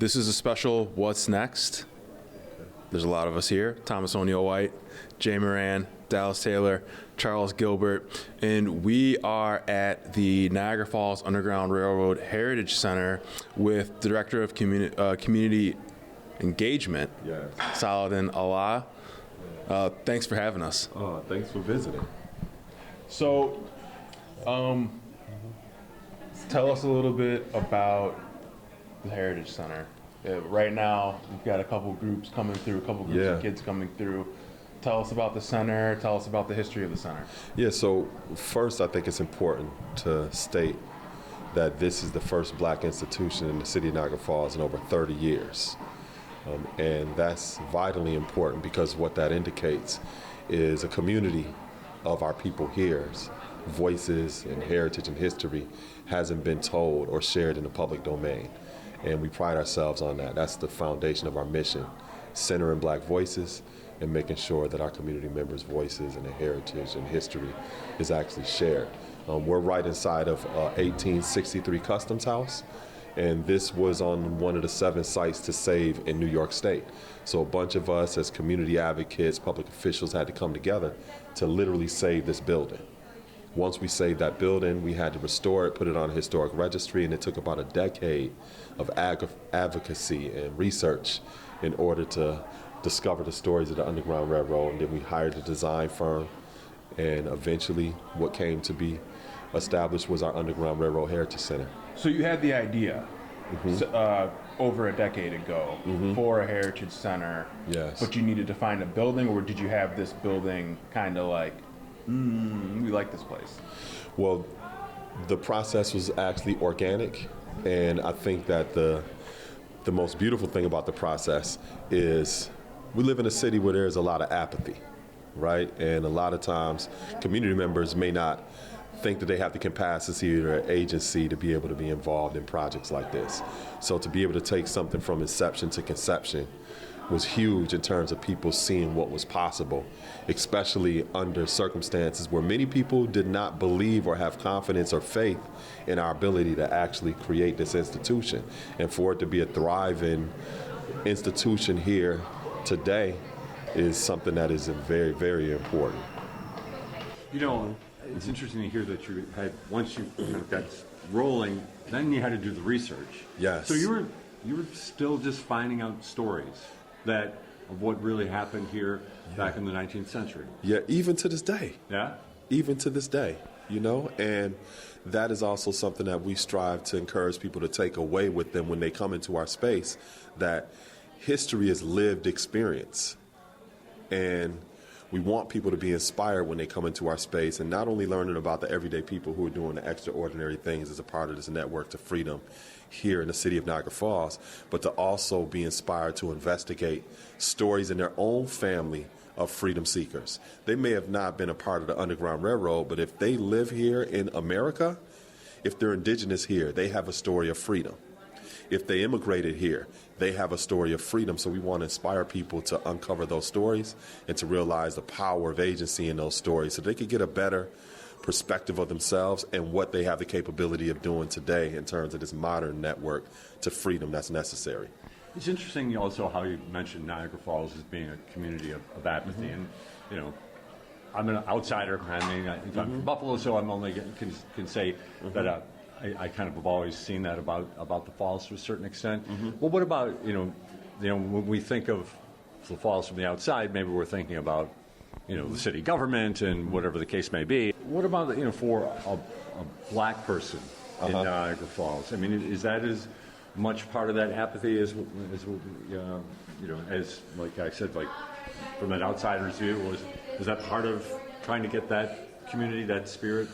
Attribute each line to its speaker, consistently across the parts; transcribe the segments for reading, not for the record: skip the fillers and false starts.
Speaker 1: This is a special What's Next. There's a lot of us here. Thomas O'Neill White, Jay Moran, Dallas Taylor, Charles Gilbert, and we are at the Niagara Falls Underground Railroad Heritage Center with Director of Community Engagement,
Speaker 2: yes,
Speaker 1: Saladin. Thanks for having us.
Speaker 2: Oh, thanks for visiting.
Speaker 1: So, tell us a little bit about the Heritage Center. Right now, we've got a couple groups coming through, a couple groups of kids coming through. Tell us about the center. Tell us about the history of the center.
Speaker 2: Yeah, so first I think it's important to state that this is the first black institution in the city of Niagara Falls in over 30 years. And that's vitally important because what that indicates is a community of our people here's voices and heritage and history hasn't been told or shared in the public domain. And we pride ourselves on that. That's the foundation of our mission, centering black voices and making sure that our community members' voices and their heritage and history is actually shared. We're right inside of 1863 Customs House, and this was on one of the 7 sites to save in New York State. So a bunch of us as community advocates, public officials had to come together to literally save this building. Once we saved that building, we had to restore it, put it on a historic registry, and it took about a decade of advocacy and research in order to discover the stories of the Underground Railroad. And then we hired a design firm, and eventually what came to be established was our Underground Railroad Heritage Center.
Speaker 1: So you had the idea over a decade ago for a heritage center,
Speaker 2: yes,
Speaker 1: but you needed to find a building, or did you have this building kind of like, we like this place?
Speaker 2: Well, the process was actually organic, and I think that the most beautiful thing about the process is we live in a city where there's a lot of apathy, right? And a lot of times community members may not think that they have the capacity or agency to be able to be involved in projects like this. So to be able to take something from inception to conception was huge in terms of people seeing what was possible, especially under circumstances where many people did not believe or have confidence or faith in our ability to actually create this institution. And for it to be a thriving institution here today is something that is very, very important.
Speaker 3: You know, it's interesting to hear that you had, once you got rolling, then you had to do the research.
Speaker 2: Yes.
Speaker 3: So you were still just finding out stories of what really happened here back in the 19th century.
Speaker 2: Yeah, even to this day.
Speaker 3: Yeah?
Speaker 2: Even to this day, and that is also something that we strive to encourage people to take away with them when they come into our space, that history is lived experience. And we want people to be inspired when they come into our space, and not only learning about the everyday people who are doing the extraordinary things as a part of this network to freedom here in the city of Niagara Falls, but to also be inspired to investigate stories in their own family of freedom seekers. They may have not been a part of the Underground Railroad, but if they live here in America, if they're indigenous here, they have a story of freedom. If they immigrated here, they have a story of freedom. So we want to inspire people to uncover those stories and to realize the power of agency in those stories so they could get a better perspective of themselves and what they have the capability of doing today in terms of this modern network to freedom that's necessary.
Speaker 3: It's interesting also how you mentioned Niagara Falls as being a community of apathy. And, I'm an outsider. I mean, I'm from Buffalo, so I'm only can say that I kind of have always seen that about the Falls to a certain extent. Well, what about, when we think of the Falls from the outside, maybe we're thinking about, the city government and whatever the case may be. What about, for a black person in Niagara Falls? I mean, is that as much part of that apathy as like I said, like from an outsider's view, was that part of trying to get that community, that spirit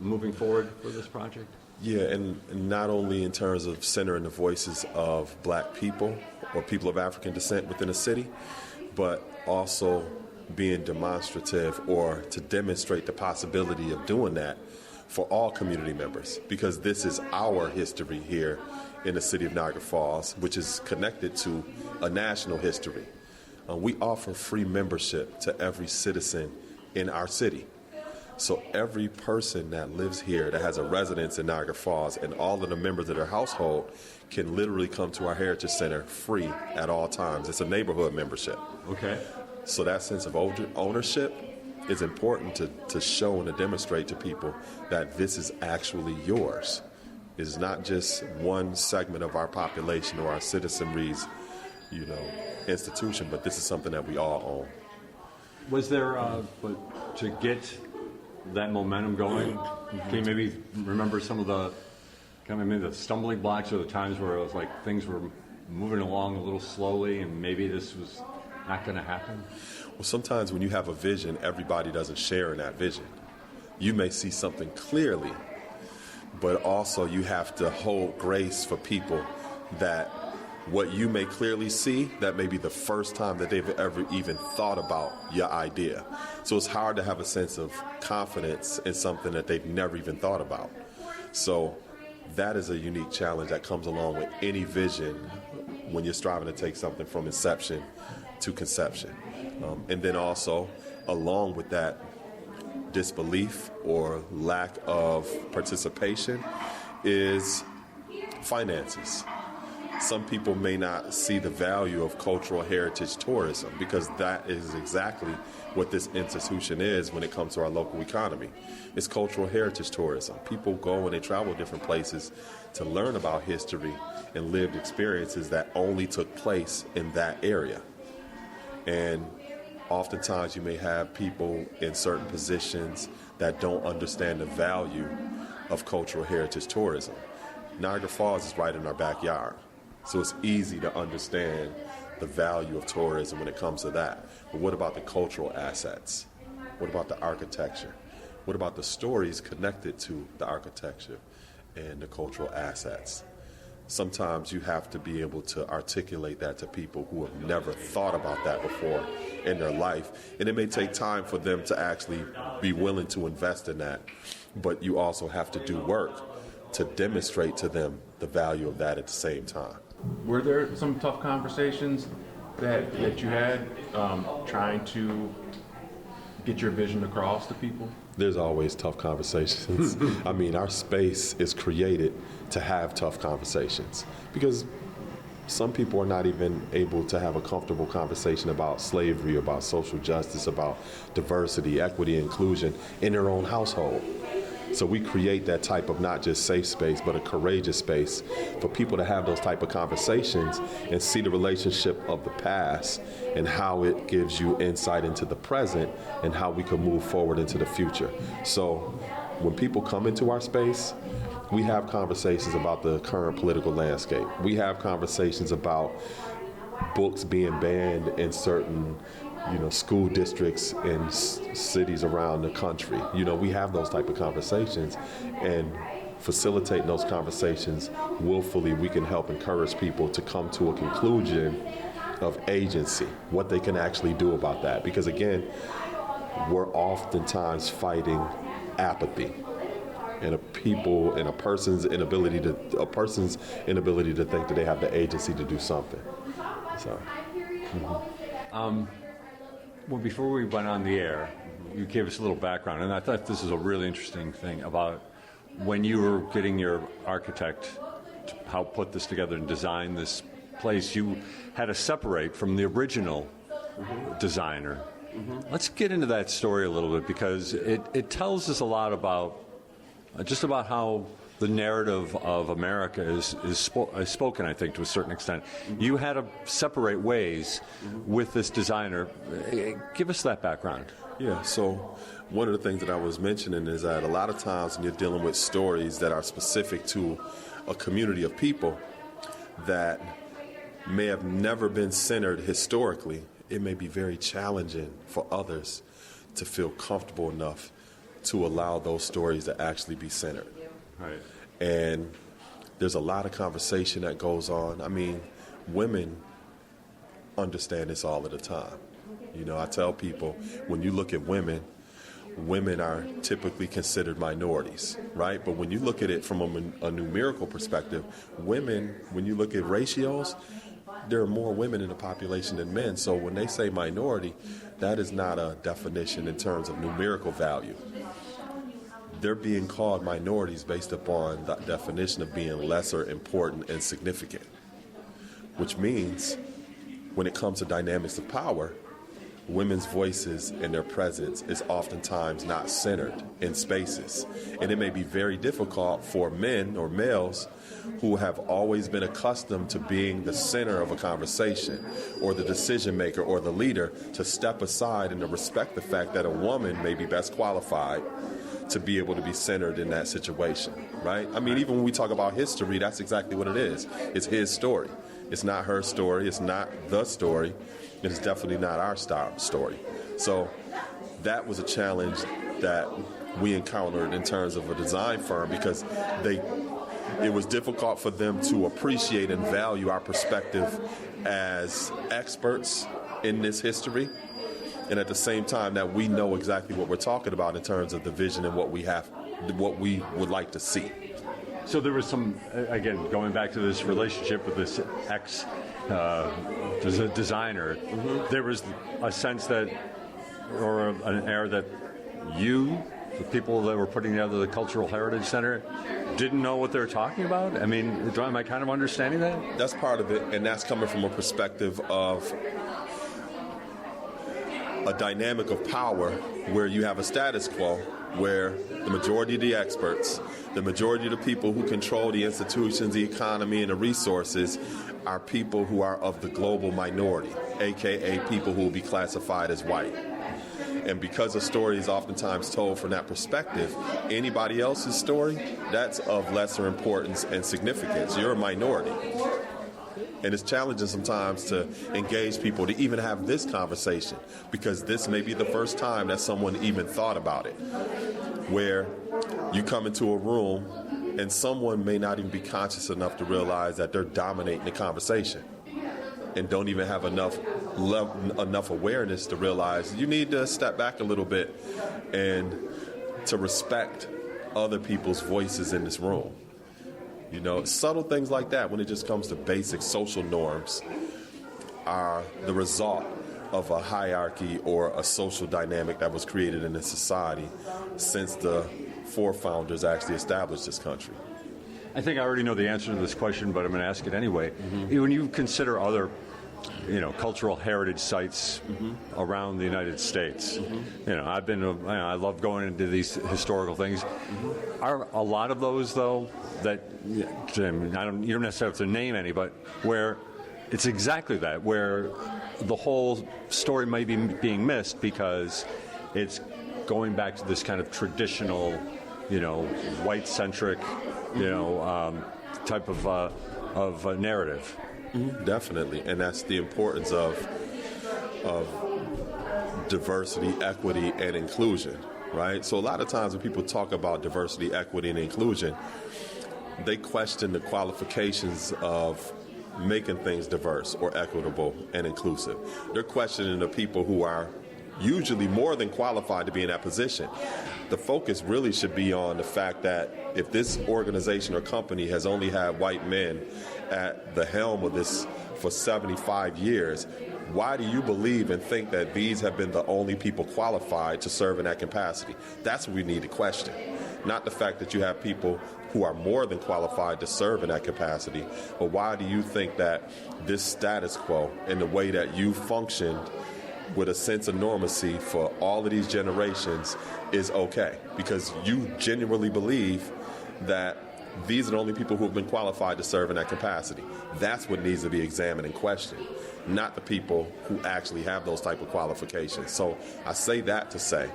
Speaker 3: moving forward for this project?
Speaker 2: Yeah, and not only in terms of centering the voices of black people or people of African descent within a city, but also being demonstrative or to demonstrate the possibility of doing that for all community members, because this is our history here in the city of Niagara Falls, which is connected to a national history. We offer free membership to every citizen in our city. So every person that lives here that has a residence in Niagara Falls and all of the members of their household can literally come to our Heritage Center free at all times. It's a neighborhood membership.
Speaker 3: Okay.
Speaker 2: So that sense of ownership is important to show and to demonstrate to people that this is actually yours. It's not just one segment of our population or our citizenry's, institution, but this is something that we all own.
Speaker 3: Was there, but to get that momentum going, can you maybe remember some of the maybe the stumbling blocks or the times where it was like things were moving along a little slowly and maybe this was not going to happen?
Speaker 2: Well, sometimes when you have a vision, everybody doesn't share in that vision. You may see something clearly, but also you have to hold grace for people that what you may clearly see, that may be the first time that they've ever even thought about your idea. So it's hard to have a sense of confidence in something that they've never even thought about. So that is a unique challenge that comes along with any vision when you're striving to take something from inception to conception. And then also, along with that disbelief or lack of participation is finances. Some people may not see the value of cultural heritage tourism because that is exactly what this institution is when it comes to our local economy. It's cultural heritage tourism. People go and they travel different places to learn about history and lived experiences that only took place in that area. And oftentimes you may have people in certain positions that don't understand the value of cultural heritage tourism. Niagara Falls is right in our backyard. So it's easy to understand the value of tourism when it comes to that. But what about the cultural assets? What about the architecture? What about the stories connected to the architecture and the cultural assets? Sometimes you have to be able to articulate that to people who have never thought about that before in their life. And it may take time for them to actually be willing to invest in that. But you also have to do work to demonstrate to them the value of that at the same time.
Speaker 1: Were there some tough conversations that you had trying to get your vision across to people?
Speaker 2: There's always tough conversations. I mean, our space is created to have tough conversations because some people are not even able to have a comfortable conversation about slavery, about social justice, about diversity, equity, inclusion in their own household. So we create that type of not just safe space, but a courageous space for people to have those type of conversations and see the relationship of the past and how it gives you insight into the present and how we can move forward into the future. So when people come into our space, we have conversations about the current political landscape. We have conversations about books being banned in certain school districts in cities around the country. We have those type of conversations, and facilitating those conversations willfully, we can help encourage people to come to a conclusion of agency, what they can actually do about that. Because again, we're oftentimes fighting apathy and a person's inability to think that they have the agency to do something. So.
Speaker 3: Well, before we went on the air, you gave us a little background, and I thought this is a really interesting thing about when you were getting your architect to help put this together and design this place, you had to separate from the original designer. Let's get into that story a little bit because it tells us a lot about just about how the narrative of America is spoken, I think, to a certain extent. You had to separate ways with this designer. Give us that background.
Speaker 2: Yeah, so one of the things that I was mentioning is that a lot of times when you're dealing with stories that are specific to a community of people that may have never been centered historically, it may be very challenging for others to feel comfortable enough to allow those stories to actually be centered.
Speaker 3: Right.
Speaker 2: And there's a lot of conversation that goes on. I mean, women understand this all of the time. I tell people, when you look at women are typically considered minorities, right? But when you look at it from a numerical perspective, women, when you look at ratios, there are more women in the population than men. So when they say minority, that is not a definition in terms of numerical value. They're being called minorities based upon the definition of being lesser important and significant, which means when it comes to dynamics of power, women's voices and their presence is oftentimes not centered in spaces. And it may be very difficult for men or males who have always been accustomed to being the center of a conversation or the decision maker or the leader to step aside and to respect the fact that a woman may be best qualified to be able to be centered in that situation, right? I mean, even when we talk about history, that's exactly what it is. It's his story. It's not her story. It's not the story. It is definitely not our story. So that was a challenge that we encountered in terms of a design firm because it was difficult for them to appreciate and value our perspective as experts in this history. And at the same time that we know exactly what we're talking about in terms of the vision and what we would like to see.
Speaker 3: So there was some, again, going back to this relationship with this designer, there was a sense that, or an air that you, the people that were putting together the Cultural Heritage Center, didn't know what they were talking about? I mean, am I kind of understanding that?
Speaker 2: That's part of it, and that's coming from a perspective of a dynamic of power where you have a status quo where the majority of the experts, the majority of the people who control the institutions, the economy, and the resources are people who are of the global minority, aka people who will be classified as white. And because a story is oftentimes told from that perspective, anybody else's story, that's of lesser importance and significance. You're a minority. And it's challenging sometimes to engage people to even have this conversation because this may be the first time that someone even thought about it, where you come into a room and someone may not even be conscious enough to realize that they're dominating the conversation and don't even have enough awareness to realize you need to step back a little bit and to respect other people's voices in this room. You know, subtle things like that when it just comes to basic social norms are the result of a hierarchy or a social dynamic that was created in this society since the forefounders actually established this country.
Speaker 3: I think I already know the answer to this question, but I'm going to ask it anyway. When you consider other cultural heritage sites around the United States. I love going into these historical things. Are a lot of those, though, that, you don't necessarily have to name any, but where it's exactly that, where the whole story might be being missed because it's going back to this kind of traditional, white-centric, type of narrative.
Speaker 2: Definitely, and that's the importance of diversity, equity, and inclusion, right? So a lot of times when people talk about diversity, equity, and inclusion, they question the qualifications of making things diverse or equitable and inclusive. They're questioning the people who are usually more than qualified to be in that position. The focus really should be on the fact that if this organization or company has only had white men at the helm of this for 75 years, why do you believe and think that these have been the only people qualified to serve in that capacity? That's what we need to question. Not the fact that you have people who are more than qualified to serve in that capacity, but why do you think that this status quo and the way that you functioned with a sense of normacy for all of these generations is okay? Because you genuinely believe that these are the only people who have been qualified to serve in that capacity. That's what needs to be examined and questioned, not the people who actually have those type of qualifications. So I say that to say,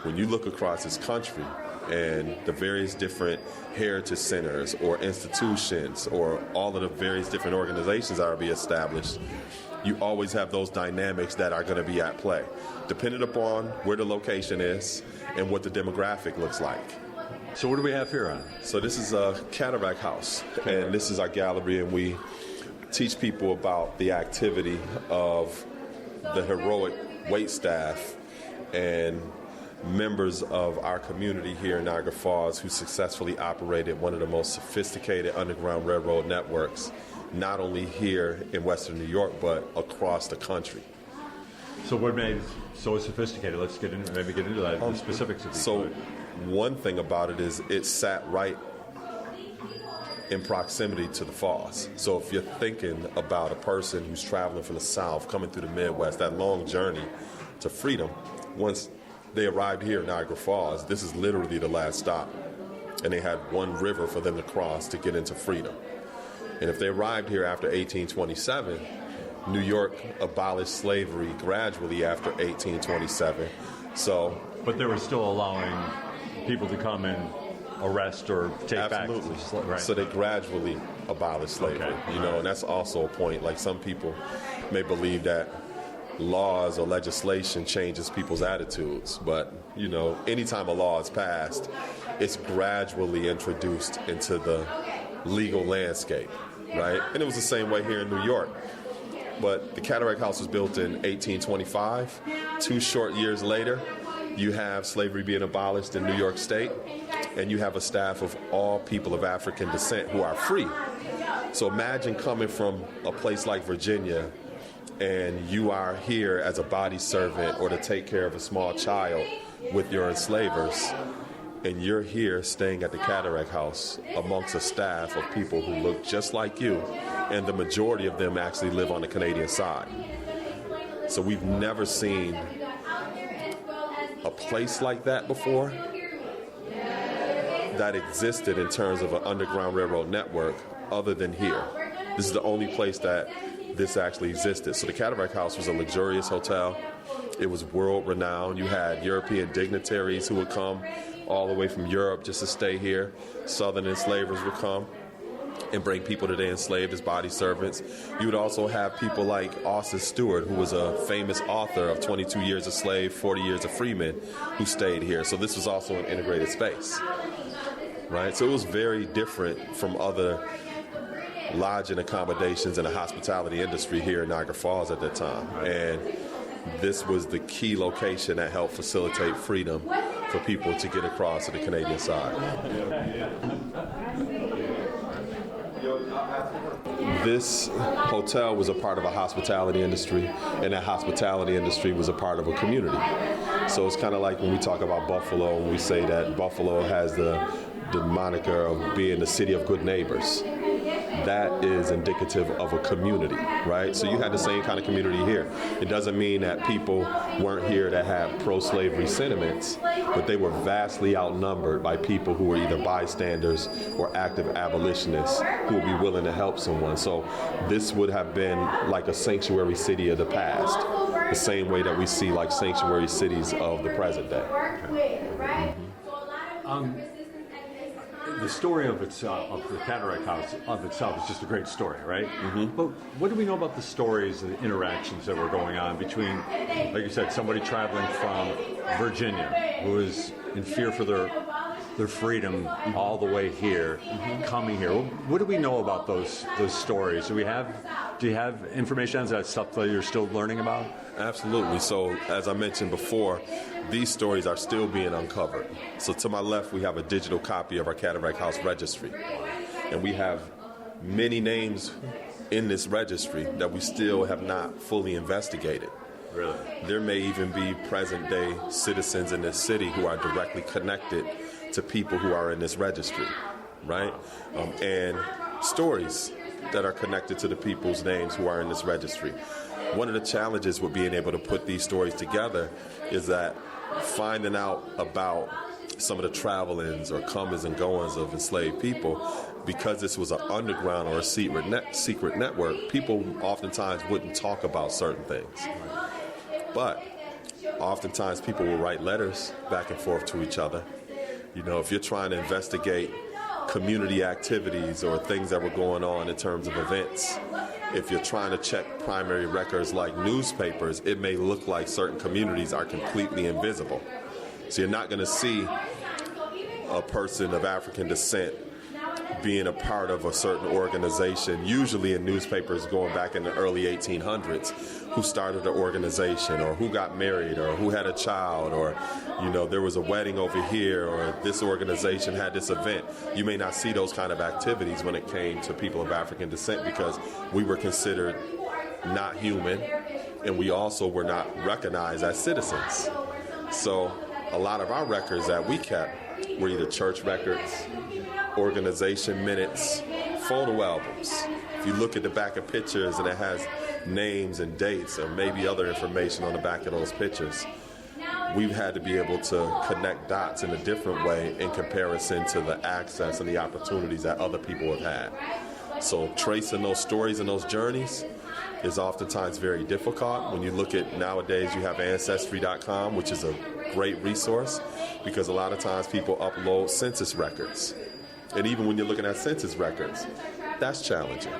Speaker 2: when you look across this country and the various different heritage centers or institutions or all of the various different organizations that are being established, you always have those dynamics that are going to be at play, depending upon where the location is and what the demographic looks like.
Speaker 3: So what do we have here on?
Speaker 2: So this is a Cataract House, and this is our gallery, and we teach people about the activity of the heroic waitstaff and members of our community here in Niagara Falls who successfully operated one of the most sophisticated underground railroad networks, not only here in Western New York, but across the country.
Speaker 3: So what made it so sophisticated? Let's get into that, the specifics of these.
Speaker 2: So one thing about it is it sat right in proximity to the falls. So if you're thinking about a person who's traveling from the South, coming through the Midwest, that long journey to freedom, once they arrived here in Niagara Falls, this is literally the last stop. And they had one river for them to cross to get into freedom. And if they arrived here after 1827, New York abolished slavery gradually after 1827. So,
Speaker 3: but they were still allowing people to come and arrest or take
Speaker 2: absolutely.
Speaker 3: back. Right.
Speaker 2: So they gradually abolished slavery.
Speaker 3: Okay.
Speaker 2: You know, and that's also a point. Like some people may believe that laws or legislation changes people's attitudes, but you know, anytime a law is passed, it's gradually introduced into the legal landscape, right? And it was the same way here in New York. But the Cataract House was built in 1825. 2 short years later, you have slavery being abolished in New York State, and you have a staff of all people of African descent who are free. So imagine coming from a place like Virginia, and you are here as a body servant or to take care of a small child with your enslavers, and you're here staying at the Cataract House amongst a staff of people who look just like you, and the majority of them actually live on the Canadian side. So we've never seen a place like that before that existed in terms of an underground railroad network other than here. This is the only place that this actually existed. So the Cataract House was a luxurious hotel. It was world renowned. You had European dignitaries who would come all the way from Europe just to stay here. Southern enslavers would come and bring people that they enslaved as body servants. You would also have people like Austin Stewart, who was a famous author of 22 Years a Slave, 40 Years a Freeman, who stayed here. So this was also an integrated space, right? So it was very different from other lodging accommodations in the hospitality industry here in Niagara Falls at that time. And this was the key location that helped facilitate freedom for people to get across to the Canadian side. This hotel was a part of a hospitality industry, and that hospitality industry was a part of a community. So it's kind of like when we talk about Buffalo, and we say that Buffalo has the moniker of being the city of good neighbors. That is indicative of a community, right? So you had the same kind of community here. It doesn't mean that people weren't here that had pro-slavery sentiments, but they were vastly outnumbered by people who were either bystanders or active abolitionists who would be willing to help someone. So this would have been like a sanctuary city of the past, the same way that we see like sanctuary cities of the present day.
Speaker 3: The story of itself, of the Cataract House of itself, is just a great story, right? Mm-hmm. But what do we know about the stories and the interactions that were going on between, like you said, somebody traveling from Virginia who is in fear for their freedom all the way here, coming here? What do we know about those stories? Do you have information on that stuff that you're still learning about?
Speaker 2: Absolutely. So as I mentioned before, these stories are still being uncovered. So to my left, we have a digital copy of our Cataract House registry. And we have many names in this registry that we still have not fully investigated.
Speaker 3: Really?
Speaker 2: There may even be present-day citizens in this city who are directly connected to people who are in this registry, right? And stories that are connected to the people's names who are in this registry. One of the challenges with being able to put these stories together is that finding out about some of the travel-ins or comings and goings of enslaved people, because this was an underground or a secret network, people oftentimes wouldn't talk about certain things. But oftentimes people will write letters back and forth to each other. You know, if you're trying to investigate community activities or things that were going on in terms of events, if you're trying to check primary records like newspapers, it may look like certain communities are completely invisible. So you're not going to see a person of African descent being a part of a certain organization, usually in newspapers going back in the early 1800s, who started an organization or who got married or who had a child or, there was a wedding over here or this organization had this event. You may not see those kind of activities when it came to people of African descent because we were considered not human and we also were not recognized as citizens. So a lot of our records that we kept were either church records, organization minutes, photo albums. If you look at the back of pictures and it has names and dates or maybe other information on the back of those pictures, we've had to be able to connect dots in a different way in comparison to the access and the opportunities that other people have had. So tracing those stories and those journeys is oftentimes very difficult. When you look at nowadays, you have Ancestry.com, which is a great resource because a lot of times people upload census records. And even when you're looking at census records, that's challenging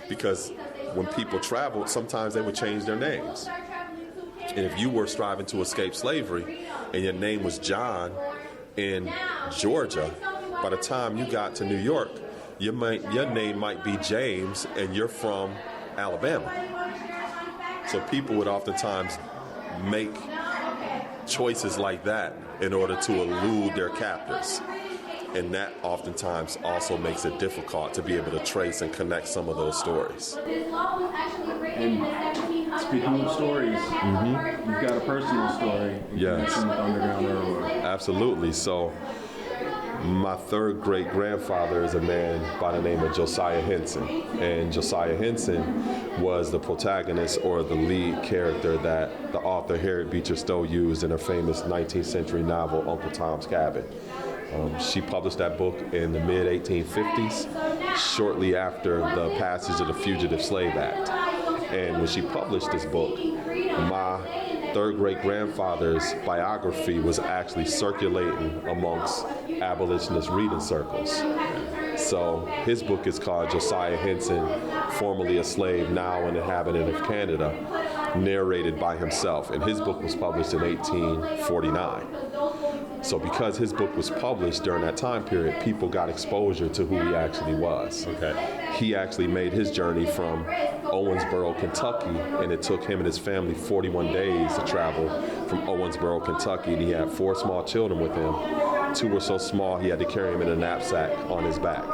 Speaker 2: because when people traveled, sometimes they would change their names. And if you were striving to escape slavery and your name was John in Georgia, by the time you got to New York, your name might be James and you're from Alabama. So people would oftentimes make choices like that in order to elude their captors. And that oftentimes also makes it difficult to be able to trace and connect some of those stories.
Speaker 4: And speaking of stories, you've got a personal story.
Speaker 2: Yes.
Speaker 4: With Underground Railroad.
Speaker 2: Absolutely. So my third great grandfather is a man by the name of Josiah Henson. And Josiah Henson was the protagonist or the lead character that the author Harriet Beecher Stowe used in her famous 19th century novel, Uncle Tom's Cabin. She published that book in the mid-1850s, shortly after the passage of the Fugitive Slave Act. And when she published this book, my third great-grandfather's biography was actually circulating amongst abolitionist reading circles. So his book is called Josiah Henson, formerly a slave, now an inhabitant of Canada, narrated by himself. And his book was published in 1849. So because his book was published during that time period, people got exposure to who he actually was.
Speaker 3: Okay.
Speaker 2: He actually made his journey from Owensboro, Kentucky, and it took him and his family 41 days to travel from Owensboro, Kentucky, and he had 4 small children with him. 2 were so small he had to carry them in a knapsack on his back.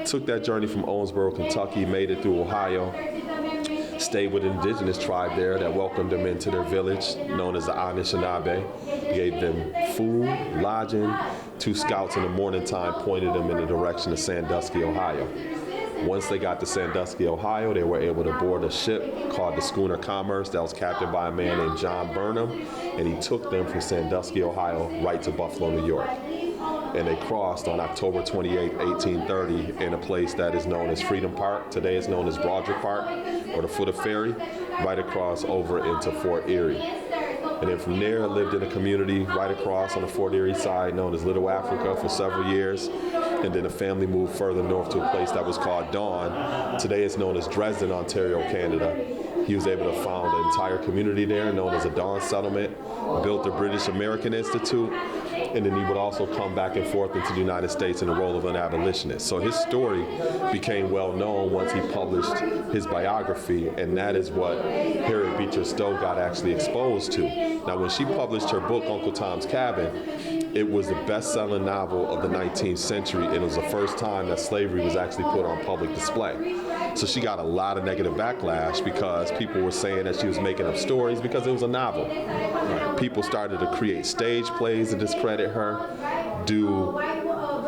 Speaker 2: Took that journey from Owensboro, Kentucky, made it through Ohio, stayed with an indigenous tribe there that welcomed them into their village, known as the Anishinaabe, gave them food, lodging. 2 scouts in the morning time pointed them in the direction of Sandusky, Ohio. Once they got to Sandusky, Ohio, they were able to board a ship called the Schooner Commerce that was captained by a man named John Burnham, and he took them from Sandusky, Ohio, right to Buffalo, New York. And they crossed on October 28, 1830, in a place that is known as Freedom Park. Today it's known as Broderick Park, or the Foot of Ferry, right across over into Fort Erie. And then from there, lived in a community right across on the Fort Erie side known as Little Africa for several years. And then the family moved further north to a place that was called Dawn. Today it's known as Dresden, Ontario, Canada. He was able to found an entire community there known as the Dawn Settlement, built the British American Institute, and then he would also come back and forth into the United States in the role of an abolitionist. So his story became well known once he published his biography, and that is what Harriet Beecher Stowe got actually exposed to. Now, when she published her book, Uncle Tom's Cabin, it was the best-selling novel of the 19th century, and it was the first time that slavery was actually put on public display. So she got a lot of negative backlash because people were saying that she was making up stories because it was a novel. People started to create stage plays to discredit her,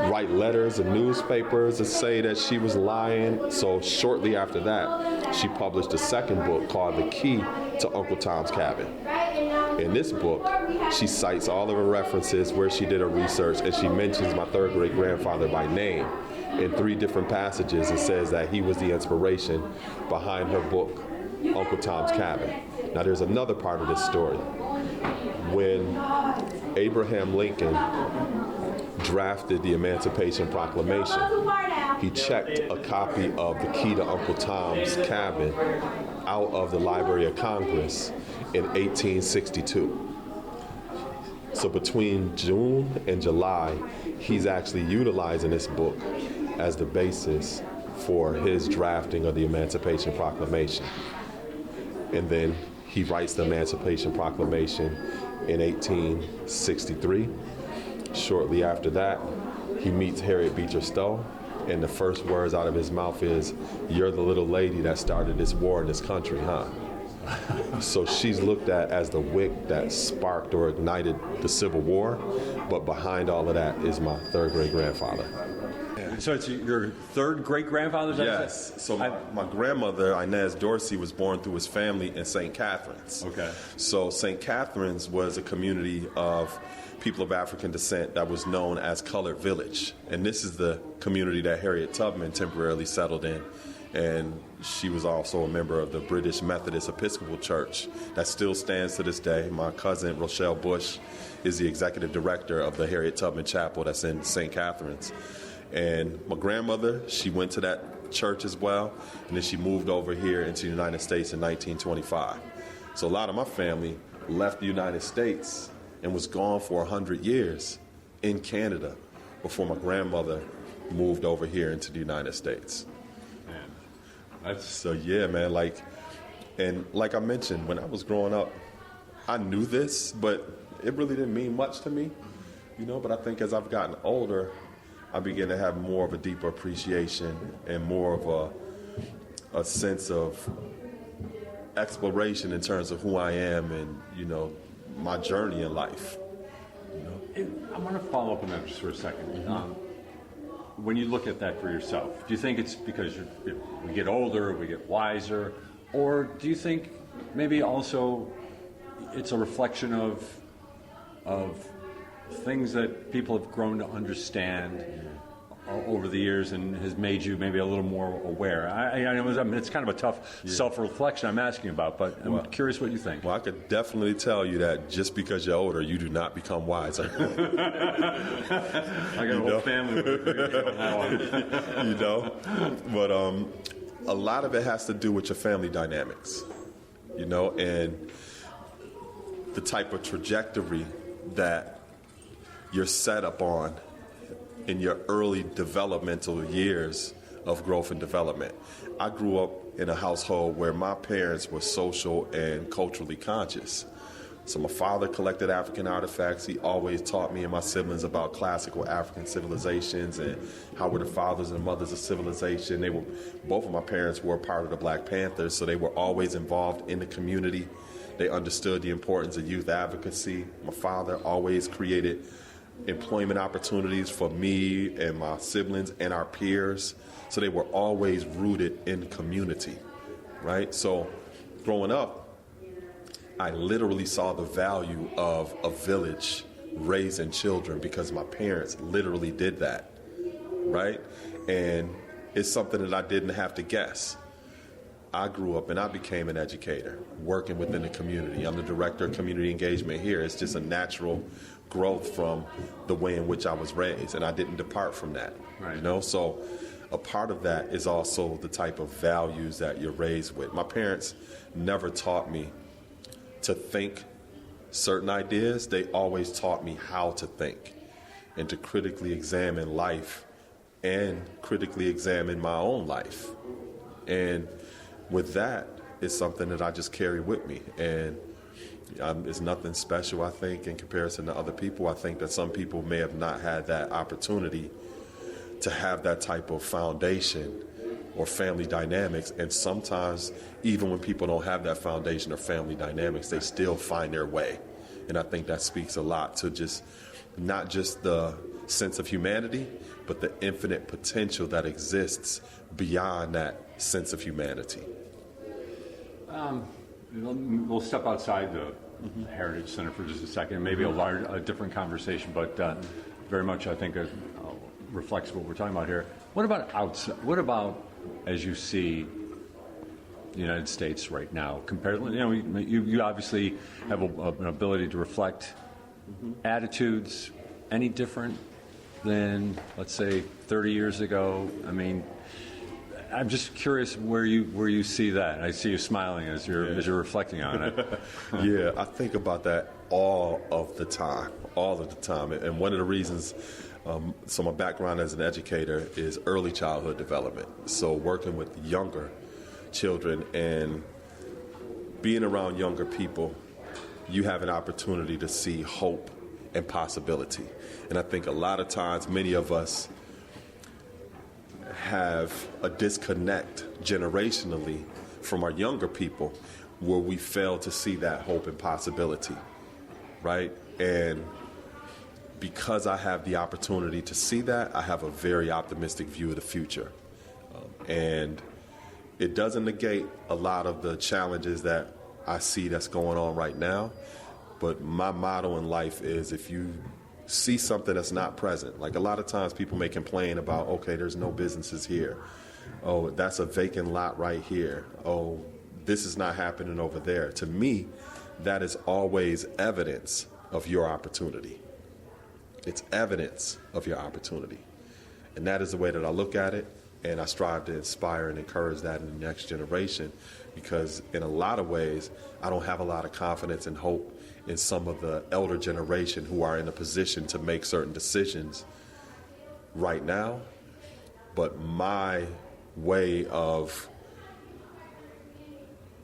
Speaker 2: write letters in newspapers to say that she was lying. So shortly after that, she published a second book called The Key to Uncle Tom's Cabin. In this book, she cites all of her references where she did her research, and she mentions my third great grandfather by name in 3 different passages and says that he was the inspiration behind her book, Uncle Tom's Cabin. Now there's another part of this story. When Abraham Lincoln drafted the Emancipation Proclamation, he checked a copy of The Key to Uncle Tom's Cabin out of the Library of Congress in 1862. So between June and July, he's actually utilizing this book as the basis for his drafting of the Emancipation Proclamation. And then he writes the Emancipation Proclamation in 1863. Shortly after that, he meets Harriet Beecher Stowe, and the first words out of his mouth is, "You're the little lady that started this war in this country, huh?" So she's looked at as the wick that sparked or ignited the Civil War, but behind all of that is my third great-grandfather.
Speaker 3: So it's your third great-grandfather?
Speaker 2: Yes. So my grandmother, Inez Dorsey, was born through his family in St. Catharines.
Speaker 3: Okay.
Speaker 2: So St. Catharines was a community of people of African descent that was known as Colored Village. And this is the community that Harriet Tubman temporarily settled in. And she was also a member of the British Methodist Episcopal Church that still stands to this day. My cousin, Rochelle Bush, is the executive director of the Harriet Tubman Chapel that's in St. Catharines. And my grandmother, she went to that church as well, and then she moved over here into the United States in 1925. So a lot of my family left the United States and was gone for 100 years in Canada before my grandmother moved over here into the United States.
Speaker 3: Man,
Speaker 2: So yeah, man, like I mentioned, when I was growing up, I knew this, but it really didn't mean much to me, but I think as I've gotten older, I begin to have more of a deeper appreciation and more of a sense of exploration in terms of who I am and, my journey in life.
Speaker 3: I want to follow up on that just for a second. When you look at that for yourself, do you think it's because we get older, we get wiser, or do you think maybe also it's a reflection of things that people have grown to understand over the years and has made you maybe a little more aware? I mean, it's kind of a tough self-reflection I'm asking about, but I'm curious what you think.
Speaker 2: Well, I could definitely tell you that just because you're older, you do not become wiser.
Speaker 3: I got a whole family.
Speaker 2: But a lot of it has to do with your family dynamics, and the type of trajectory that you're set up on in your early developmental years of growth and development. I grew up in a household where my parents were social and culturally conscious. So my father collected African artifacts. He always taught me and my siblings about classical African civilizations and how were the fathers and mothers of civilization. Both of my parents were a part of the Black Panthers, so they were always involved in the community. They understood the importance of youth advocacy. My father always created employment opportunities for me and my siblings and our peers. So they were always rooted in community, right? So growing up, I literally saw the value of a village raising children because my parents literally did that, right? And it's something that I didn't have to guess. I grew up and I became an educator working within the community. I'm the director of community engagement here. It's just a natural growth from the way in which I was raised, and I didn't depart from that.
Speaker 3: Right.
Speaker 2: So a part of that is also the type of values that you're raised with. My parents never taught me to think certain ideas. They always taught me how to think and to critically examine life and critically examine my own life. And with that, it's something that I just carry with me. And it's nothing special, I think, in comparison to other people. I think that some people may have not had that opportunity to have that type of foundation or family dynamics. And sometimes, even when people don't have that foundation or family dynamics, they still find their way. And I think that speaks a lot to just not just the sense of humanity, but the infinite potential that exists beyond that sense of humanity.
Speaker 3: We'll step outside the Heritage Center for just a second. Maybe a different conversation, but very much I think reflects what we're talking about here. What about outside? What about as you see the United States right now? Compared, you obviously have an ability to reflect attitudes. Any different than, let's say, 30 years ago? I mean, I'm just curious where you see that. I see you smiling as you're reflecting on it.
Speaker 2: Yeah, I think about that all of the time. all of the time. And one of the reasons, so my background as an educator is early childhood development. So working with younger children and being around younger people, you have an opportunity to see hope and possibility. And I think a lot of times many of us have a disconnect generationally from our younger people where we fail to see that hope and possibility, right? And because I have the opportunity to see that, I have a very optimistic view of the future. And it doesn't negate a lot of the challenges that I see that's going on right now. But my motto in life is if you see something that's not present, like a lot of times people may complain about, okay, there's no businesses here. Oh, that's a vacant lot right here. Oh, this is not happening over there. To me, that is always evidence of your opportunity. It's evidence of your opportunity. And that is the way that I look at it. And I strive to inspire and encourage that in the next generation, because in a lot of ways, I don't have a lot of confidence and hope in some of the elder generation who are in a position to make certain decisions right now. But my way of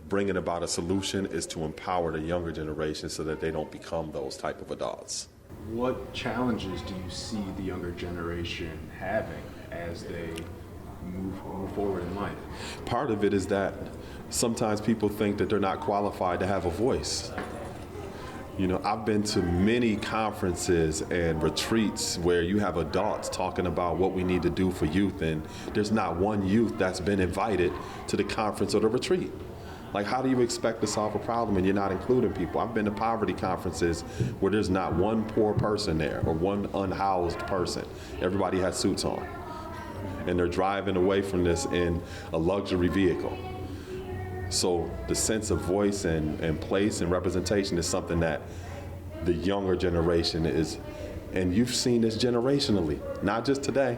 Speaker 2: bringing about a solution is to empower the younger generation so that they don't become those type of adults.
Speaker 1: What challenges do you see the younger generation having as they move forward in life?
Speaker 2: Part of it is that sometimes people think that they're not qualified to have a voice. You know, I've been to many conferences and retreats where you have adults talking about what we need to do for youth, and there's not one youth that's been invited to the conference or the retreat. Like, how do you expect to solve a problem and you're not including people? I've been to poverty conferences where there's not one poor person there or one unhoused person. Everybody has suits on. And they're driving away from this in a luxury vehicle. So the sense of voice and place and representation is something that the younger generation is, and you've seen this generationally, not just today.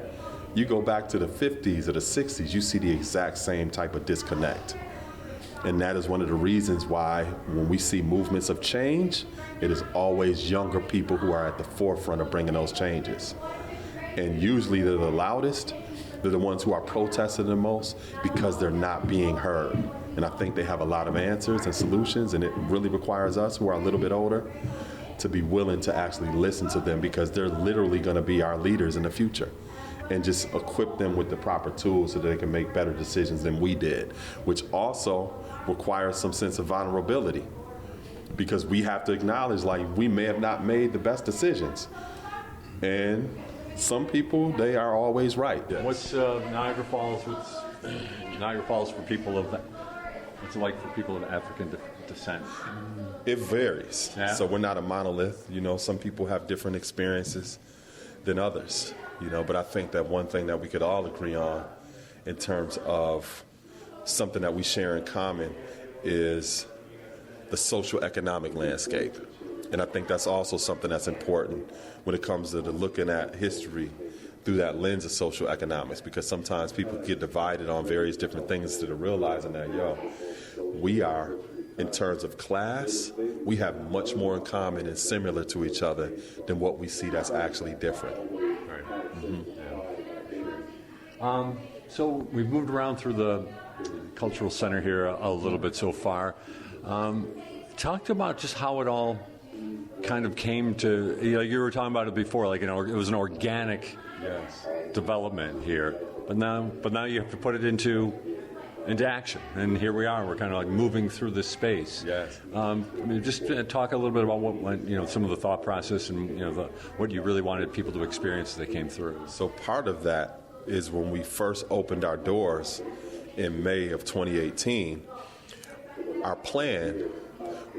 Speaker 2: You go back to the 50s or the 60s, you see the exact same type of disconnect. And that is one of the reasons why when we see movements of change, it is always younger people who are at the forefront of bringing those changes. And usually they're the loudest, they're the ones who are protesting the most because they're not being heard. And I think they have a lot of answers and solutions, and it really requires us who are a little bit older to be willing to actually listen to them, because they're literally going to be our leaders in the future, and just equip them with the proper tools so that they can make better decisions than we did, which also requires some sense of vulnerability, because we have to acknowledge, like, we may have not made the best decisions. And some people, they are always right. Yes.
Speaker 3: What's Niagara Falls? What's Niagara Falls for people of that? What's it like for people of African descent?
Speaker 2: It varies.
Speaker 3: Yeah.
Speaker 2: So we're not a monolith. You know, some people have different experiences than others. You know, but I think that one thing that we could all agree on in terms of something that we share in common is the social economic landscape. And I think that's also something that's important when it comes to looking at history through that lens of social economics, because sometimes people get divided on various different things instead of realizing that, we are, in terms of class, we have much more in common and similar to each other than what we see that's actually different.
Speaker 3: Right. Mm-hmm. Yeah. So we've moved around through the cultural center here a little bit so far. Talked about just how it all kind of came to, you were talking about it before, like, it was an organic development here, but now you have to put it into action, and here we are. We're kind of like moving through this space.
Speaker 2: Yes.
Speaker 3: Just talk a little bit about what some of the thought process and what you really wanted people to experience as they came through.
Speaker 2: So part of that is when we first opened our doors in May of 2018. Our plan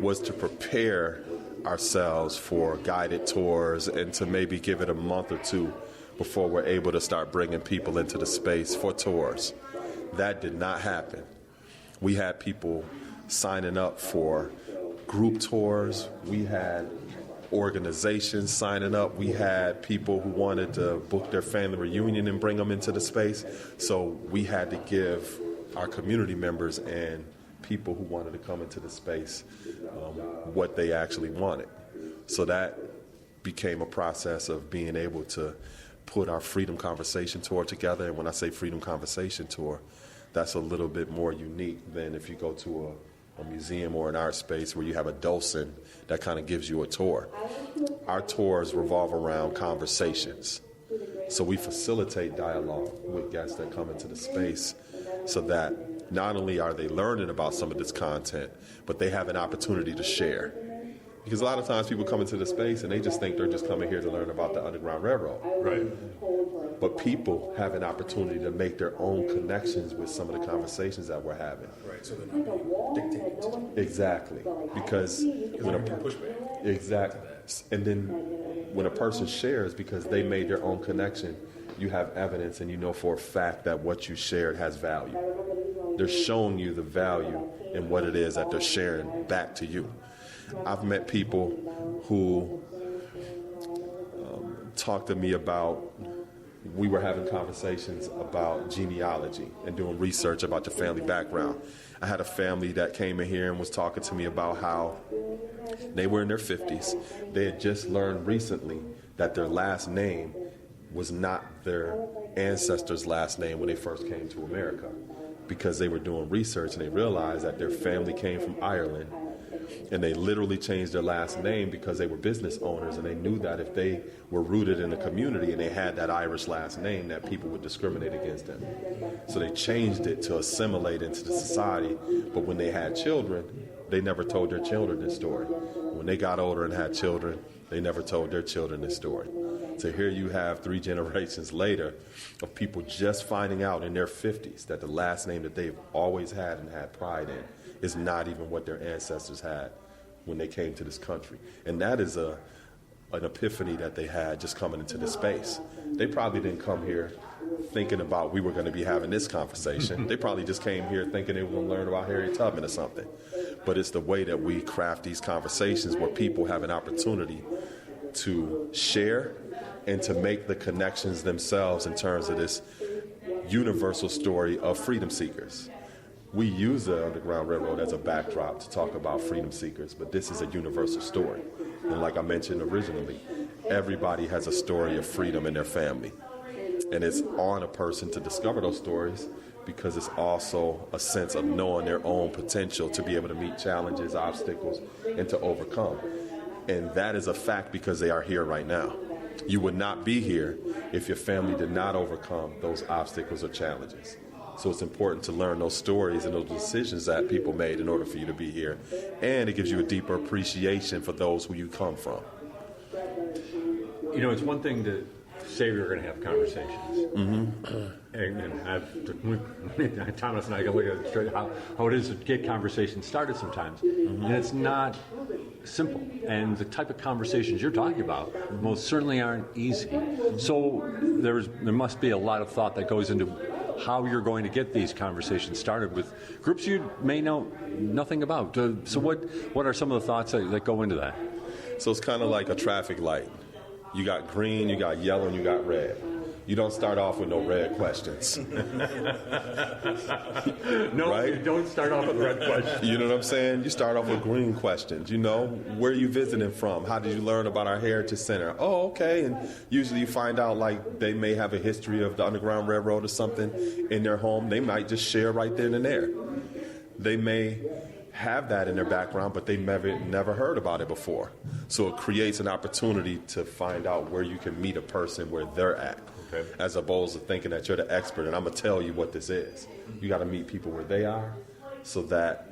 Speaker 2: was to prepare ourselves for guided tours and to maybe give it a month or two before we're able to start bringing people into the space for tours. That did not happen. We had people signing up for group tours. We had organizations signing up. We had people who wanted to book their family reunion and bring them into the space. So we had to give our community members and people who wanted to come into the space what they actually wanted. So that became a process of being able to put our Freedom Conversation Tour together. And when I say Freedom Conversation Tour, that's a little bit more unique than if you go to a museum or an art space where you have a docent that kind of gives you a tour. Our tours revolve around conversations. So we facilitate dialogue with guests that come into the space so that not only are they learning about some of this content, but they have an opportunity to share. Because a lot of times people come into the space and they just think they're just coming here to learn about the Underground Railroad.
Speaker 3: Right.
Speaker 2: But people have an opportunity to make their own connections with some of the conversations that we're having.
Speaker 1: Right, so they're not being dictated to.
Speaker 2: Exactly. Because when
Speaker 1: pushback.
Speaker 2: exactly. And then when a person shares because they made their own connection, you have evidence and you know for a fact that what you shared has value. They're showing you the value in what it is that they're sharing back to you. I've met people who talked to me about, we were having conversations about genealogy and doing research about your family background. I had a family that came in here and was talking to me about how they were in their 50s. They had just learned recently that their last name was not their ancestors' last name when they first came to America, because they were doing research and they realized that their family came from Ireland. And they literally changed their last name because they were business owners, and they knew that if they were rooted in the community and they had that Irish last name, that people would discriminate against them. So they changed it to assimilate into the society. But when they had children, they never told their children this story. When they got older and had children, they never told their children this story. So here you have 3 generations later of people just finding out in their 50s that the last name that they've always had and had pride in is not even what their ancestors had when they came to this country. And that is an epiphany that they had just coming into this space. They probably didn't come here thinking about we were going to be having this conversation. They probably just came here thinking they were going to learn about Harriet Tubman or something. But it's the way that we craft these conversations where people have an opportunity to share and to make the connections themselves in terms of this universal story of freedom seekers. We use the Underground Railroad as a backdrop to talk about freedom seekers, but this is a universal story. And like I mentioned originally, everybody has a story of freedom in their family. And it's on a person to discover those stories, because it's also a sense of knowing their own potential to be able to meet challenges, obstacles, and to overcome. And that is a fact because they are here right now. You would not be here if your family did not overcome those obstacles or challenges. So it's important to learn those stories and those decisions that people made in order for you to be here. And it gives you a deeper appreciation for those who you come from.
Speaker 3: You know, it's one thing to say we're going to have conversations. And Thomas and I can look at it straight how it is to get conversations started sometimes. And it's not simple. And the type of conversations you're talking about most certainly aren't easy. So there must be a lot of thought that goes into how you're going to get these conversations started with groups you may know nothing about. So what are some of the thoughts that go into that?
Speaker 2: So it's kind of like a traffic light. You got green, you got yellow, and you got red. You don't start off with no red questions.
Speaker 3: No,
Speaker 2: right?
Speaker 3: You don't start off with red questions.
Speaker 2: You know what I'm saying? You start off with green questions. You know, where are you visiting from? How did you learn about our Heritage Center? Oh, okay. And usually you find out like they may have a history of the Underground Railroad or something in their home. They might just share right then and there. They may have that in their background, but they never heard about it before. So it creates an opportunity to find out where you can meet a person where they're at. Okay. As opposed to thinking that you're the expert and I'm going to tell you what this is. You got to meet people where they are so that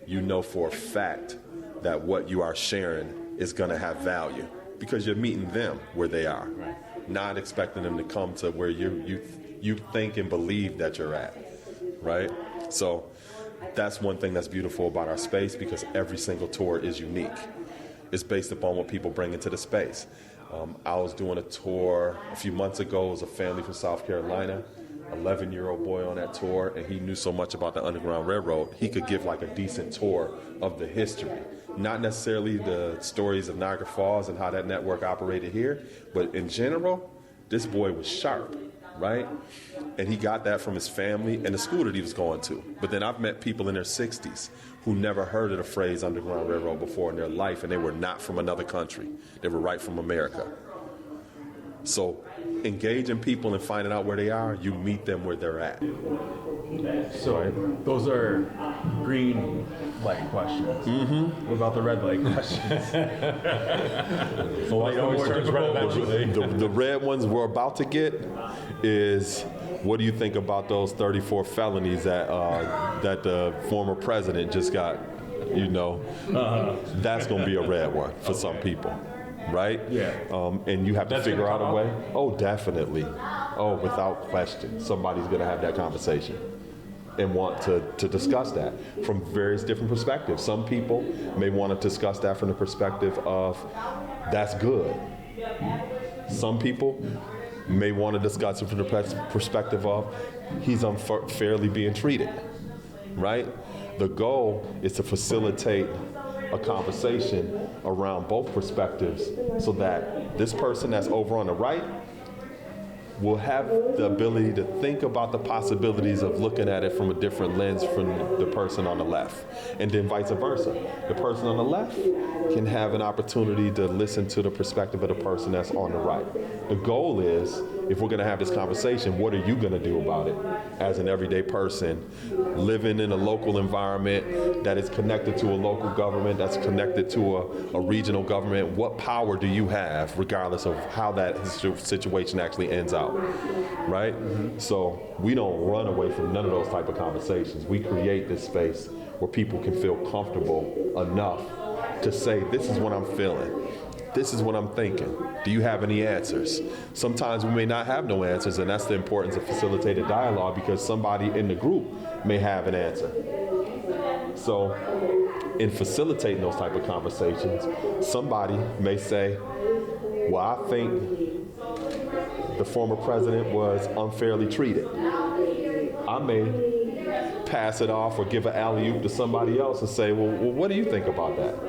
Speaker 2: you know for a fact that what you are sharing is going to have value, because you're meeting them where they are, right. Not expecting them to come to where you think and believe that you're at, right? So that's one thing that's beautiful about our space, because every single tour is unique. It's based upon what people bring into the space. I was doing a tour a few months ago. It was a family from South Carolina, 11-year-old boy on that tour, and he knew so much about the Underground Railroad, he could give like a decent tour of the history. Not necessarily the stories of Niagara Falls and how that network operated here, but in general, this boy was sharp, right? And he got that from his family and the school that he was going to. But then I've met people in their 60s who never heard of the phrase Underground Railroad before in their life, and they were not from another country. They were right from America. So engaging people and finding out where they are, you meet them where they're at.
Speaker 1: So those are green light questions. What about the red light questions?
Speaker 2: The red ones we're about to get is, what do you think about those 34 felonies that the former president just got? That's going to be a red one for some people, right?
Speaker 1: Yeah.
Speaker 2: And you have to figure out a way. Oh, definitely. Oh, without question. Somebody's going to have that conversation and want to discuss that from various different perspectives. Some people may want to discuss that from the perspective of, that's good. Some people may want to discuss it from the perspective of, he's unfairly being treated, right? The goal is to facilitate a conversation around both perspectives so that this person that's over on the right will have the ability to think about the possibilities of looking at it from a different lens from the person on the left, and then vice versa. The person on the left can have an opportunity to listen to the perspective of the person that's on the right. The goal is, if we're going to have this conversation, what are you going to do about it as an everyday person living in a local environment that is connected to a local government, that's connected to a regional government? What power do you have, regardless of how that situation actually ends out, right? So we don't run away from none of those type of conversations. We create this space where people can feel comfortable enough to say, this is what I'm feeling. This is what I'm thinking. Do you have any answers? Sometimes we may not have no answers, and that's the importance of facilitated dialogue, because somebody in the group may have an answer. So in facilitating those type of conversations, somebody may say, well, I think the former president was unfairly treated. I may pass it off or give an alley-oop to somebody else and say, well, what do you think about that?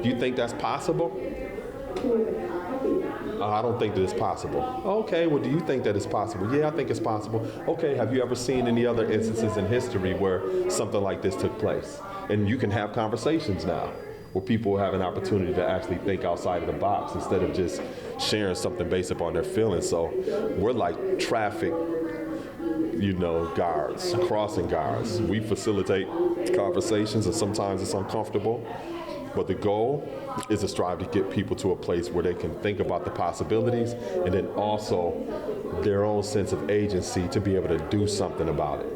Speaker 2: Do you think that's possible? I don't think that it's possible. Okay, well, do you think that it's possible? Yeah, I think it's possible. Okay, have you ever seen any other instances in history where something like this took place? And you can have conversations now where people have an opportunity to actually think outside of the box instead of just sharing something based upon their feelings. So we're like traffic, guards, crossing guards. We facilitate conversations, and sometimes it's uncomfortable. But the goal is to strive to get people to a place where they can think about the possibilities, and then also their own sense of agency to be able to do something about it.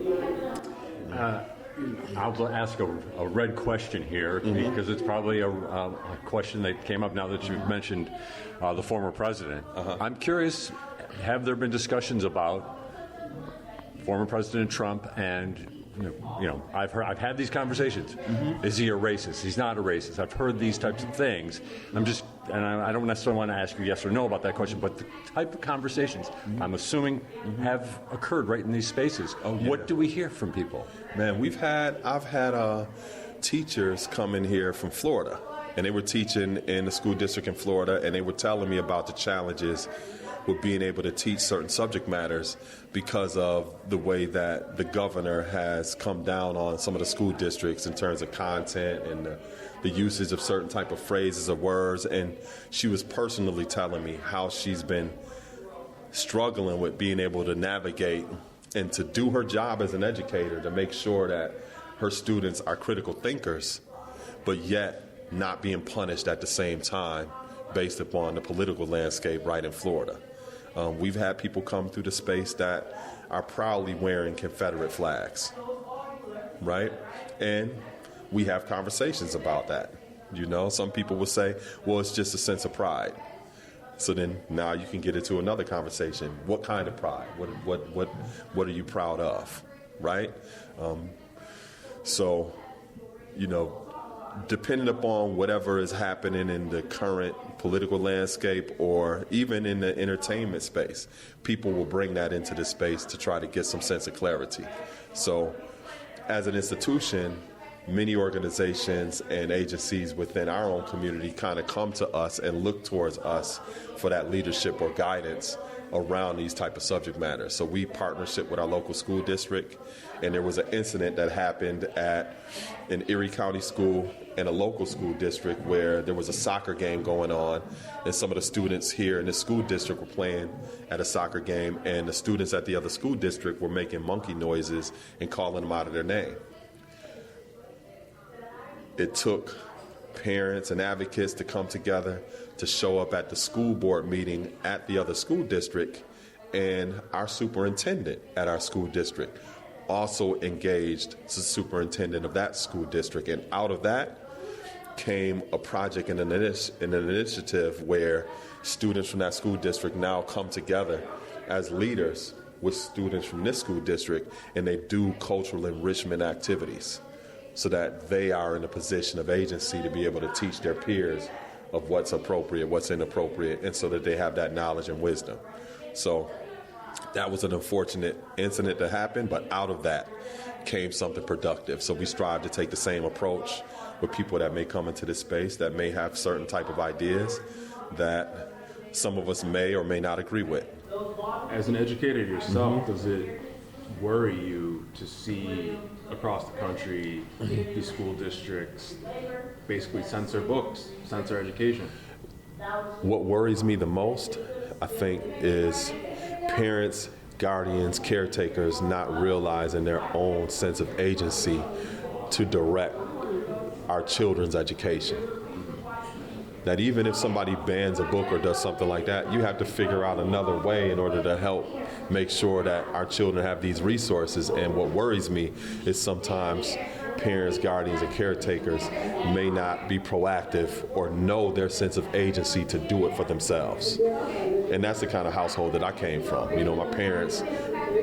Speaker 3: I'll ask a red question here, because it's probably a question that came up now that you've mentioned the former president. I'm curious, have there been discussions about former President Trump and I've had these conversations. Is he a racist? He's not a racist. I've heard these types of things. I don't necessarily want to ask you yes or no about that question, but the type of conversations I'm assuming have occurred right in these spaces. Oh, yeah. What do we hear from people?
Speaker 2: Man, I've had teachers come in here from Florida, and they were teaching in the school district in Florida, and they were telling me about the challenges with being able to teach certain subject matters because of the way that the governor has come down on some of the school districts in terms of content and the usage of certain type of phrases or words. And she was personally telling me how she's been struggling with being able to navigate and to do her job as an educator, to make sure that her students are critical thinkers, but yet not being punished at the same time based upon the political landscape right in Florida. We've had people come through the space that are proudly wearing Confederate flags, right? And we have conversations about that. Some people will say, well, it's just a sense of pride. So then now you can get into another conversation. What kind of pride? What are you proud of, right? Depending upon whatever is happening in the current political landscape or even in the entertainment space, people will bring that into the space to try to get some sense of clarity. So as an institution, many organizations and agencies within our own community kind of come to us and look towards us for that leadership or guidance around these type of subject matters. So we partnership with our local school district, and there was an incident that happened at an Erie County school and a local school district where there was a soccer game going on, and some of the students here in this school district were playing at a soccer game, and the students at the other school district were making monkey noises and calling them out of their name. It took parents and advocates to come together to show up at the school board meeting at the other school district, and our superintendent at our school district also engaged the superintendent of that school district, and out of that came a project and an initiative where students from that school district now come together as leaders with students from this school district, and they do cultural enrichment activities so that they are in a position of agency to be able to teach their peers of what's appropriate, what's inappropriate, and so that they have that knowledge and wisdom. So that was an unfortunate incident that happened, but out of that came something productive. So we strive to take the same approach with people that may come into this space that may have certain type of ideas that some of us may or may not agree with.
Speaker 1: As an educator yourself, does it worry you to see across the country these school districts basically censor books, censor education?
Speaker 2: What worries me the most, I think, is parents, guardians, caretakers not realizing their own sense of agency to direct our children's education. That even if somebody bans a book or does something like that, you have to figure out another way in order to help make sure that our children have these resources. And what worries me is sometimes parents, guardians, and caretakers may not be proactive or know their sense of agency to do it for themselves. And that's the kind of household that I came from. You know, my parents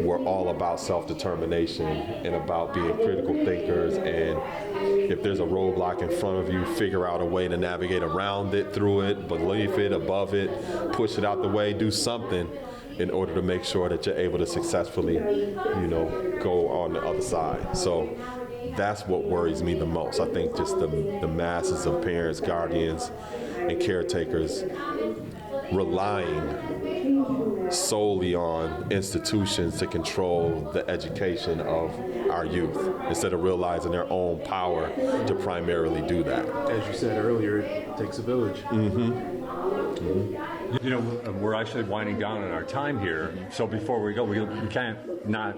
Speaker 2: were all about self-determination and about being critical thinkers, and if there's a roadblock in front of you, figure out a way to navigate around it, through it, beneath it, above it, push it out the way, do something in order to make sure that you're able to successfully, go on the other side. So that's what worries me the most. I think just the masses of parents, guardians, and caretakers relying solely on institutions to control the education of our youth instead of realizing their own power to primarily do that.
Speaker 1: As you said earlier, it takes a village.
Speaker 3: You know, we're actually winding down on our time here, so before we go, we can't not,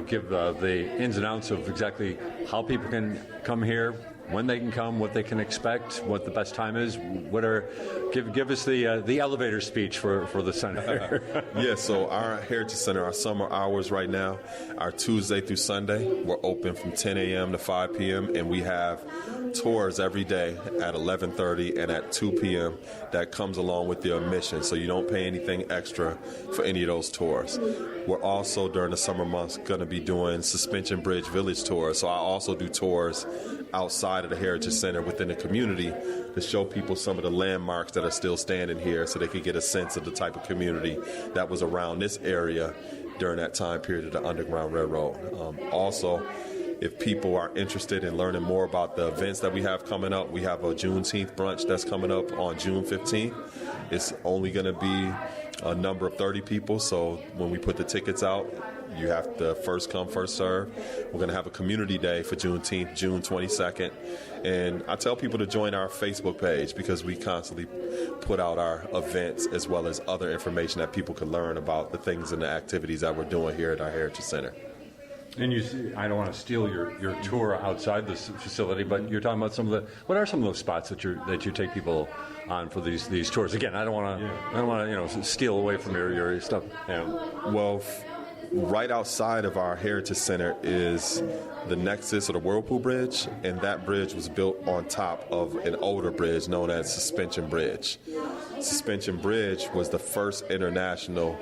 Speaker 3: give the ins and outs of exactly how people can come here, when they can come, what they can expect, what the best time is. Give us the elevator speech for the center.
Speaker 2: Yeah, so our Heritage Center, our summer hours right now are Tuesday through Sunday. We're open from 10 a.m. to 5 p.m. and we have tours every day at 11:30 and at 2 p.m. that comes along with the admission, so you don't pay anything extra for any of those tours. We're also, during the summer months, going to be doing Suspension Bridge Village tours, so I also do tours outside of the Heritage Center within the community to show people some of the landmarks that are still standing here so they could get a sense of the type of community that was around this area during that time period of the Underground Railroad. Also, if people are interested in learning more about the events that we have coming up, we have a Juneteenth brunch that's coming up on June 15th. It's only going to be a number of 30 people, so when we put the tickets out, you have to first come, first serve. We're going to have a community day for Juneteenth, June 22nd. And I tell people to join our Facebook page because we constantly put out our events as well as other information that people can learn about the things and the activities that we're doing here at our Heritage Center.
Speaker 3: And I don't want to steal your tour outside this facility, but you're talking about what are some of those spots that you take people on for these tours? Again, I don't want to steal away from your stuff. Yeah.
Speaker 2: Well, right outside of our Heritage Center is the Nexus or the Whirlpool Bridge, and that bridge was built on top of an older bridge known as Suspension Bridge. Suspension Bridge was the first international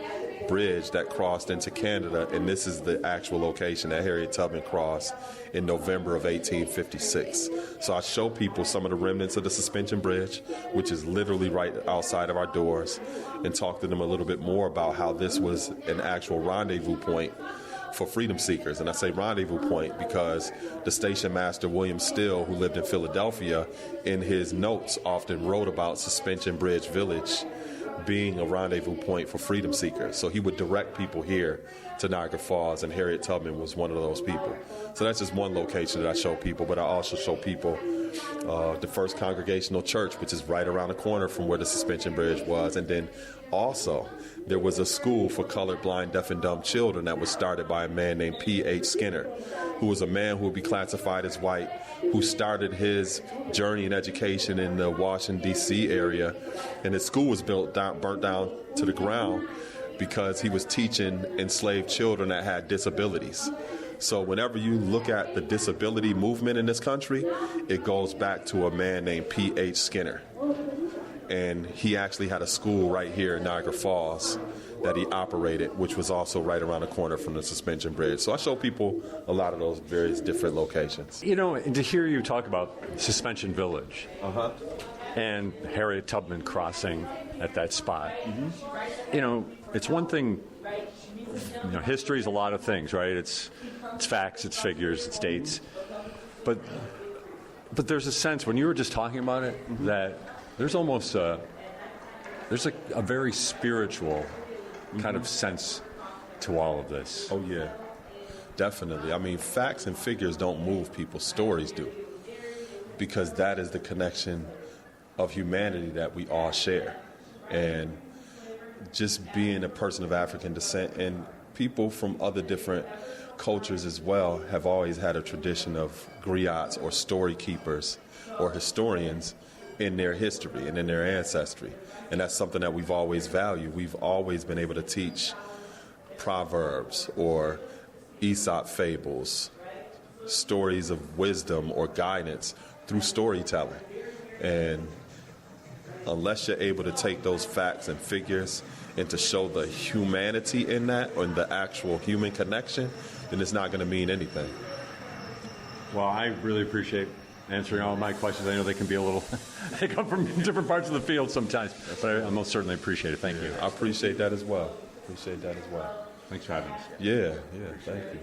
Speaker 2: bridge that crossed into Canada, and this is the actual location that Harriet Tubman crossed in November of 1856. So I show people some of the remnants of the Suspension Bridge, which is literally right outside of our doors, and talk to them a little bit more about how this was an actual rendezvous point for freedom seekers. And I say rendezvous point because the station master, William Still, who lived in Philadelphia, in his notes often wrote about Suspension Bridge Village being a rendezvous point for freedom seekers. So he would direct people here to Niagara Falls, and Harriet Tubman was one of those people. So that's just one location that I show people, but I also show people the First Congregational Church, which is right around the corner from where the suspension bridge was. And then also there was a school for colorblind, deaf, and dumb children that was started by a man named P.H. Skinner, who was a man who would be classified as white, who started his journey in education in the Washington, D.C. area. And his school was burnt down to the ground because he was teaching enslaved children that had disabilities. So whenever you look at the disability movement in this country, it goes back to a man named P.H. Skinner. And he actually had a school right here in Niagara Falls that he operated, which was also right around the corner from the suspension bridge. So I show people a lot of those various different locations.
Speaker 3: You know, to hear you talk about Suspension Village and Harriet Tubman crossing at that spot, you know, it's one thing, you know, history is a lot of things, right? It's facts, it's figures, it's dates. But there's a sense, when you were just talking about it, that there's almost there's a very spiritual kind of sense to all of this.
Speaker 2: Oh, yeah, definitely. I mean, facts and figures don't move people, stories do. Because that is the connection of humanity that we all share. And just being a person of African descent, and people from other different cultures as well have always had a tradition of griots or story keepers or historians in their history and in their ancestry. And that's something that we've always valued. We've always been able to teach proverbs or Aesop fables, stories of wisdom or guidance through storytelling. And unless you're able to take those facts and figures and to show the humanity in that, or the actual human connection, then it's not going to mean anything.
Speaker 3: Well, I really appreciate answering all my questions. I know they can be a little, they come from different parts of the field sometimes, but I most certainly appreciate it. Thank you.
Speaker 2: I appreciate that as well.
Speaker 3: Thanks for having us.
Speaker 2: Yeah, thank you.